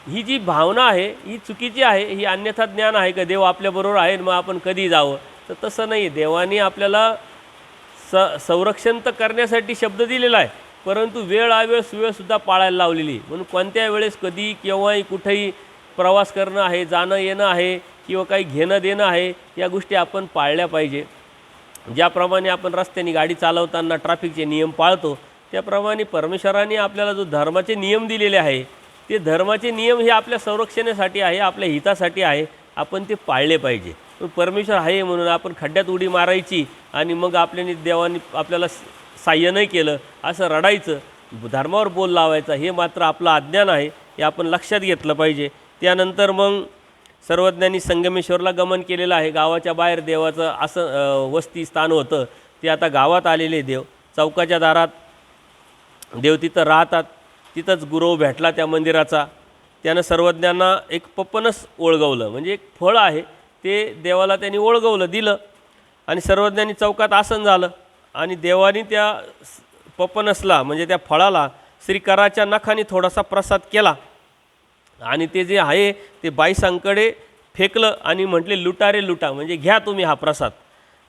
ही जी भावना आहे ही चुकीची आहे. ही अन्यथा ज्ञान आहे का देव आपल्याबरोबर आहे मग आपण कधी जावं, तर तसं नाही. देवाने आपल्याला संरक्षण तर करण्यासाठी शब्द दिलेला आहे, परंतु वेळ अवेळ सुवेळसुद्धा पाळायला लावलेली. म्हणून कोणत्या वेळेस कधी केव्हाही कुठेही प्रवास करणं आहे, जाणं येणं आहे, किंवा काही घेणं देणं आहे, या गोष्टी आपण पाळल्या पाहिजे. ज्याप्रमाणे आपण रस्त्याने गाडी चालवताना ट्रॅफिकचे नियम पाळतो, त्याप्रमाणे परमेश्वराने आपल्याला जो धर्माचे नियम दिलेले आहे, ते धर्माचे नियम हे आपल्या संरक्षणासाठी आहे, आपल्या हितासाठी आहे. आपण ते पाळले पाहिजे. परमेश्वर आहे म्हणून आपण खड्ड्यात उडी मारायची आणि मग आपल्याने देवाने आपल्याला साह्य नाही केलं असं रडायचं, धर्मावर बोल लावायचा, हे मात्र आपलं अज्ञान आहे. हे आपण लक्षात घेतलं पाहिजे. त्यानंतर मग सर्वज्ञांनी संगमेश्वरला गमन केलेलं आहे. गावाच्या बाहेर देवाचं असं वस्ती स्थान होतं, ते आता गावात आलेले देव. चौकाच्या दारात देव तिथं राहतात. तिथंच गुरव भेटला त्या मंदिराचा. त्यानं सर्वज्ञांना एक पपनस ओळगवलं, म्हणजे एक फळ आहे ते देवाला त्यांनी ओळगवलं दिलं. आणि सर्वज्ञांनी चौकात आसन झालं आणि देवानी त्या पपनसला म्हणजे त्या फळाला श्रीकराच्या नखाने थोडासा प्रसाद केला आणि ते जे आहे ते बाईसांकडे फेकलं आणि म्हटले लुटा रे लुटा, म्हणजे घ्या तुम्ही हा प्रसाद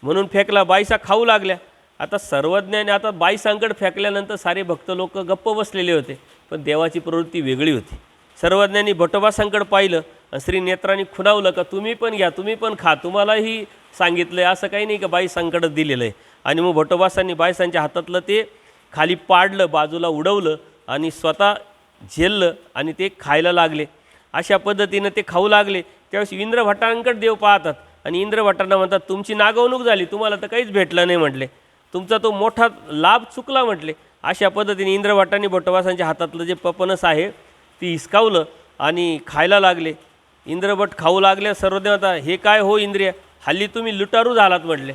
म्हणून फेकला. बाईसा खाऊ लागल्या. आता सर्वज्ञाने आता बाईसांकड फेकल्यानंतर सारे भक्त लोक गप्प बसलेले होते, पण देवाची प्रवृत्ती वेगळी होती. सर्वज्ञांनी भटोबासांकड पाहिलं आणि श्री नेत्रांनी खुणावलं का तुम्ही पण घ्या, तुम्ही पण खा, तुम्हालाही सांगितलं आहे, असं काही नाही का बाईसांकडं दिलेलं आहे. आणि मग भटोबासांनी बाईसांच्या हातातलं ते खाली पाडलं, बाजूला उडवलं आणि स्वतः झेललं आणि ते खायला लागले. अशा पद्धतीनं ते खाऊ लागले. त्यावेळेस इंद्रभटांकडे देव पाहतात आणि इंद्रभटांना म्हणतात तुमची नागवणूक झाली, तुम्हाला तर काहीच भेटलं नाही म्हटले, तुमचा तो मोठा लाभ चुकला म्हटले. अशा पद्धतीने इंद्रभटांनी भटोबासांच्या हातातलं जे पपनस आहे ती हिसकावलं आणि खायला लागले. इंद्रभट खाऊ लागले. सर्वज्ञ आता हे काय हो इंद्रिय, हल्ली तुम्ही लुटारू झालात म्हटले.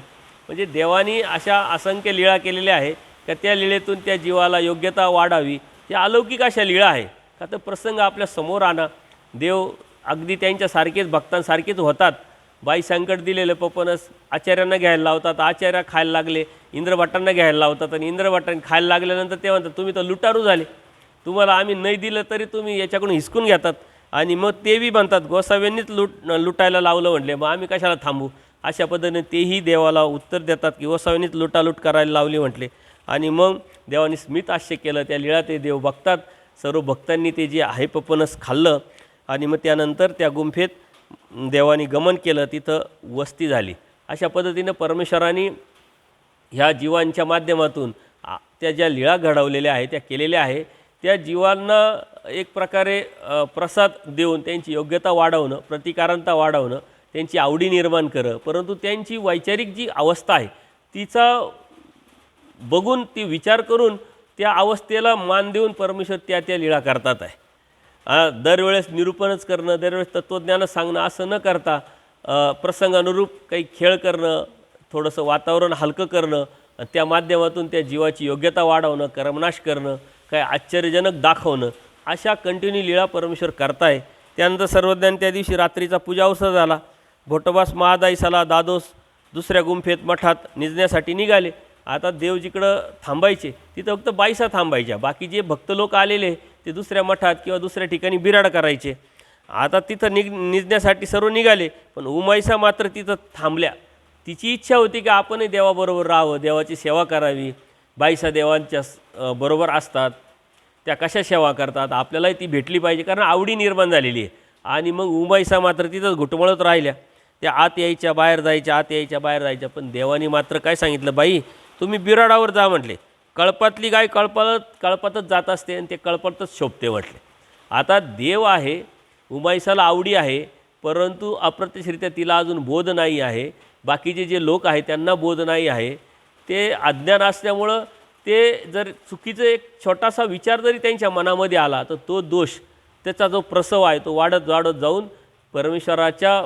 म्हणजे देवानी अशा असंख्य लीळा केलेल्या आहे का त्या लीळेतून त्या जीवाला योग्यता वाढावी. त्या अलौकिक अशा लीळा आहे का तर प्रसंग आपल्या समोर आणा. देव अगदी त्यांच्यासारखेच भक्तांसारखेच होतात. बाई संकट दिलेलं पपनस आचार्यांना घ्यायला लावतात, आचार्य खायला लागले, इंद्रभटांना घ्यायला लावतात आणि इंद्रभटांनी खायला लागल्यानंतर ते म्हणतात तुम्ही तर लुटारू झाले, तुम्हाला आम्ही नाही दिलं तरी तुम्ही याच्याकडून हिसकून घेतात. आणि मग तेही म्हणतात गोसाव्यांनीच लुटायला लावलं म्हटले, मग आम्ही कशाला थांबू. अशा पद्धतीने तेही देवाला उत्तर देतात की गोसाव्यांनीच लुटालूट करायला लावली म्हटले. आणि मग देवाने स्मित आश्चर्य केलं. त्या लीळा ते देव बघतात. सर्व भक्तांनी ते जे आहे पपनस खाल्लं आणि मग त्यानंतर त्या गुंफेत देवानी गमन केलं, तिथं वस्ती झाली. अशा पद्धतीनं परमेश्वराने ह्या जीवांच्या माध्यमातून त्या ज्या लीळा घडवलेल्या आहे, त्या केलेल्या आहे, त्या जीवांना एक प्रकारे प्रसाद देऊन त्यांची योग्यता वाढवणं, प्रतिकारांता वाढवणं, त्यांची आवडी निर्माण करणं. परंतु त्यांची वैचारिक जी अवस्था आहे तिचा बघून, ती विचार करून त्या अवस्थेला मान देऊन परमेश्वर त्या लीळा करतात आहे. दरवेळेस निरूपणच करणं, दरवेळेस तत्त्वज्ञानच सांगणं असं न करता प्रसंगानुरूप काही खेळ करणं, थोडंसं वातावरण हलकं करणं, त्या माध्यमातून त्या जीवाची योग्यता वाढवणं, कर्मनाश करणं, काय आश्चर्यजनक दाखवणं, अशा कंटिन्यू लीळा परमेश्वर करताय. त्यानंतर सर्वज्ञान त्या दिवशी रात्रीचा पूजा अवसर झाला. भोटोबास महादाईसाला दादोस दुसऱ्या गुंफेत मठात निजण्यासाठी निघाले. आता देव जिकडं थांबायचे तिथं फक्त बाईसा थांबायच्या, बाकी जे भक्त लोक आलेले ते दुसऱ्या मठात किंवा दुसऱ्या ठिकाणी बिराड करायचे. आता तिथं निजण्यासाठी सर्व निघाले, पण उमाईसा मात्र तिथं थांबल्या. तिची इच्छा होती की आपणही देवाबरोबर राहावं, देवाची सेवा करावी. बाईसा देवांच्या बरोबर असतात, त्या कशा सेवा करतात, आपल्यालाही ती भेटली पाहिजे, कारण आवडी निर्माण झालेली आहे. आणि मग उमाईसा मात्र तिथंच घुटमळत राहिल्या. त्या आत यायच्या, बाहेर जायच्या, आत यायच्या, बाहेर जायच्या. पण देवानी मात्र काय सांगितलं, बाई तुम्ही बिराडावर जा म्हटले. कळपातली गाय कळपातच जात असते आणि ते कळपातच शोभते म्हटले. आता देव आहे, उमाईसाला आवडी आहे, परंतु अप्रत्यक्षरित्या तिला अजून बोध नाही आहे. बाकीचे जे लोक आहेत त्यांना बोध नाही आहे. ते अज्ञान असल्यामुळं ते जर चुकीचं एक छोटासा विचार जरी त्यांच्या मनामध्ये आला तर तो दोष, त्याचा जो प्रसव आहे तो वाढत वाढत जाऊन परमेश्वराच्या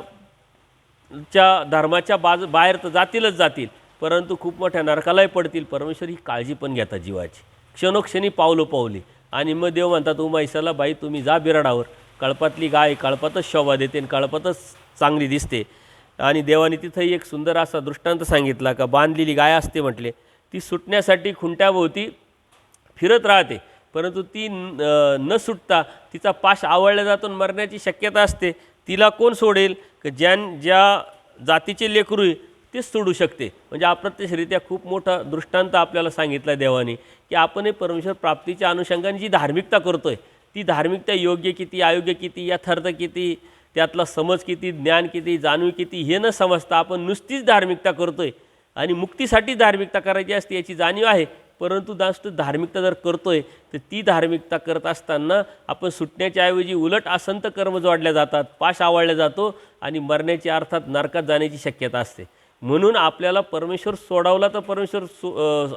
धर्माच्या बाहेर तर जातीलच जातील, परंतु खूप मोठ्या नरकालाही पडतील. परमेश्वर ही काळजी पण घेतात जीवाची, क्षणोक्षणी पावली. आणि मग देव म्हणतात उमाईसाला, बाई तुम्ही जा बिराडावर, कळपातली गाय कळपातच शोभा देते आणि कळपातच चांगली दिसते. आणि देवाने तिथंही एक सुंदर असा दृष्टांत सांगितला का बांधलेली गाय असते म्हटले, ती सुटण्यासाठी खुंट्याभोवती फिरत राहते, परंतु ती न सुटता तिचा पाश आवळला जातो, मरण्याची शक्यता असते. तिला कोण सोडेल? की ज्या जातीचे लेकरू तेच सोडू शकते. म्हणजे अप्रत्यक्षरित्या खूप मोठा दृष्टांत आपल्याला सांगितला देवाने की आपणही परमेश्वर प्राप्तीच्या अनुषंगाने जी धार्मिकता करतोय, ती धार्मिकता योग्य किती, अयोग्य किती, यथार्थ किती, त्यातला समज किती, ज्ञान किती, जाणीव किती, हे न समजता आपण नुसतीच धार्मिकता करतोय. आणि मुक्तीसाठी धार्मिकता करायची असते याची जाणीव आहे, परंतु जास्त धार्मिकता जर करतोय तर ती धार्मिकता करत असताना आपण सुटण्याच्या ऐवजी उलट असंत कर्म जोडल्या जातात, पाश आवळला जातो आणि मरण्याची अर्थात नरकात जाण्याची शक्यता असते. म्हणून आपल्याला परमेश्वर सोडावला तर परमेश्वर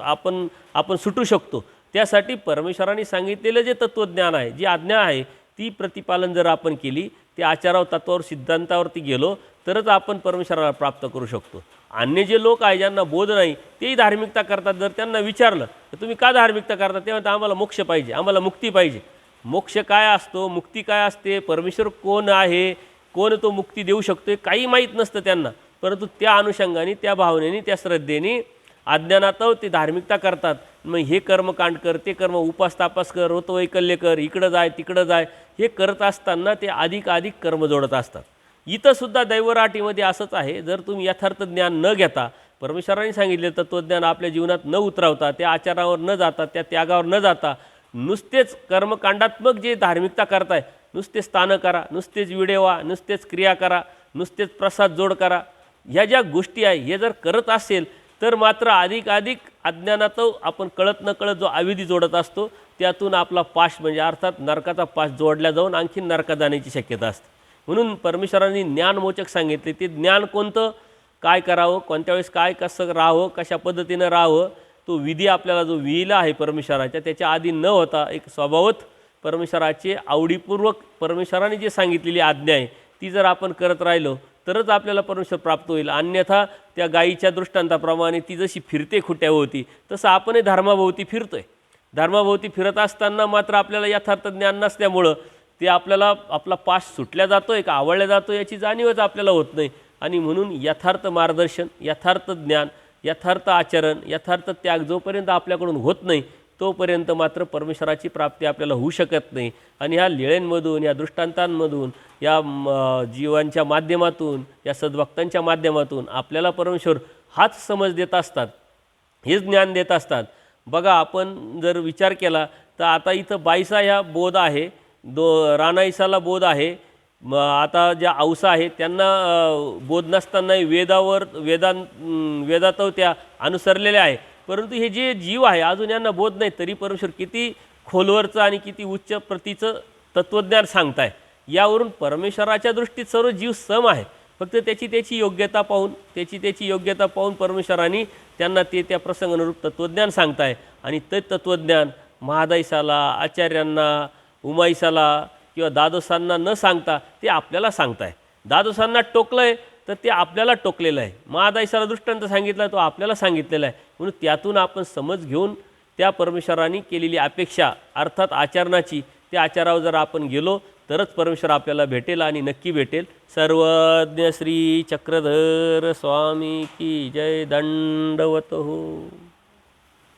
आपण सुटू शकतो. त्यासाठी परमेश्वराने सांगितलेलं जे तत्त्वज्ञान आहे, जी आज्ञा आहे, ती प्रतिपालन जर आपण केली, ते आचारावर, तत्वावर, सिद्धांतावरती गेलो तरच आपण परमेश्वराला प्राप्त करू शकतो. अन्य जे लोक आहे ज्यांना बोध नाही तेही धार्मिकता करतात. जर त्यांना विचारलं तर तुम्ही का धार्मिकता करता, ते म्हणतात आम्हाला मोक्ष पाहिजे, आम्हाला मुक्ती पाहिजे. मोक्ष काय असतो, मुक्ती काय असते, परमेश्वर कोण आहे, कोण तो मुक्ती देऊ शकतो, काही माहीत नसतं त्यांना. परंतु त्या अनुषंगाने, त्या भावनेने, त्या श्रद्धेने, अज्ञानात ते धार्मिकता करतात. मग हे कर्मकांड कर, ते कर्म, उपास तापास कर, वैकल्य कर, इकडं जाय तिकडं जाय, हे करत असताना ते अधिक कर्म जोडत असतात. इथंसुद्धा दैवराटीमध्ये असंच आहे. जर तुम्ही यथार्थ ज्ञान न घेता, परमेश्वराने सांगितले तत्त्वज्ञान आपल्या जीवनात न उतरवता, त्या आचारावर न जाता, त्या त्यागावर न जाता, नुसतेच कर्मकांडात्मक जे धार्मिकता करताय, नुसतेच स्थानं करा, नुसतेच विडेवा, नुसतेच क्रिया करा, नुसतेच प्रसाद जोड करा, ह्या ज्या गोष्टी आहे हे जर करत असेल तर मात्र अधिक अज्ञानात आपण कळत न कळत जो अविधी जोडत असतो त्यातून आपला पाश म्हणजे अर्थात नरकाचा पाश जोडल्या जाऊन आणखीन नरकात जाण्याची शक्यता असते. म्हणून परमेश्वरांनी ज्ञानमोचक सांगितले. ते ज्ञान कोणतं, काय करावं, कोणत्या वेळेस काय कसं राहावं, कशा पद्धतीनं राहावं, तो विधी आपल्याला जो विहिला आहे परमेश्वराच्या, त्याच्या आधी न होता एक स्वभावत परमेश्वराचे आवडीपूर्वक परमेश्वराने जे सांगितलेली आज्ञा आहे ती जर आपण करत राहिलो तरच आपल्याला परमेश्वर प्राप्त होईल. अन्यथा त्या गायीच्या दृष्टांताप्रमाणे ती जशी फिरते खुट्याभोवती तसं आपणही धर्माभोवती फिरतोय. धर्माभोवती फिरत असताना मात्र आपल्याला यथार्थ ज्ञान नसल्यामुळं ते आपल्याला आपला पाश सुटल्या जातो आहे का आवळल्या जातो याची जाणीवच आपल्याला होत नाही. आणि म्हणून यथार्थ मार्गदर्शन, यथार्थ ज्ञान, यथार्थ आचरण, यथार्थ त्याग जोपर्यंत आपल्याकडून होत नाही तोपर्यंत मात्र परमेश्वराची प्राप्ती आपल्याला होऊ शकत नाही. आणि ह्या लीळेंमधून, या दृष्टांतांमधून, या जीवांच्या माध्यमातून, या सद्भक्तांच्या माध्यमातून आपल्याला परमेश्वर हाच समज देत असतात, हेच ज्ञान देत असतात. बघा, आपण जर विचार केला तर आता इथं बाईसा ह्या बोध आहे, रानाईसाला बोध आहे मग आता ज्या औसा आहेत त्यांना बोध नसतानाही वेदात त्या अनुसरलेल्या आहे, परंतु हे जे जीव आहे अजून यांना बोध नाही, तरी परमेश्वर किती खोलवरचं आणि किती उच्च प्रतीचं तत्त्वज्ञान सांगताय. यावरून परमेश्वराच्या दृष्टीत सर्व जीव सम आहे, फक्त त्याची योग्यता पाहून परमेश्वराने त्यांना त्या प्रसंगानुरूप तत्त्वज्ञान सांगताय. आणि ते तत्त्वज्ञान महादाईसाला, आचार्यांना, उमाईसाला किंवा दादोसांना न सांगता ते आपल्याला सांगताय. दादोसांना टोकलं आहे तर ते आपल्याला टोकलेलं आहे, महादाईसाला दृष्टांत सांगितला तो आपल्याला सांगितलेला आहे. म्हणून त्यातून आपण समज घेऊन त्या परमेश्वराने केलेली अपेक्षा अर्थात आचरणाची, त्या आचारावर जर आपण गेलो तरच परमेश्वर आपल्याला भेटेल आणि नक्की भेटेल. सर्वज्ञ श्री चक्रधर स्वामी की जय. दंडवत हो.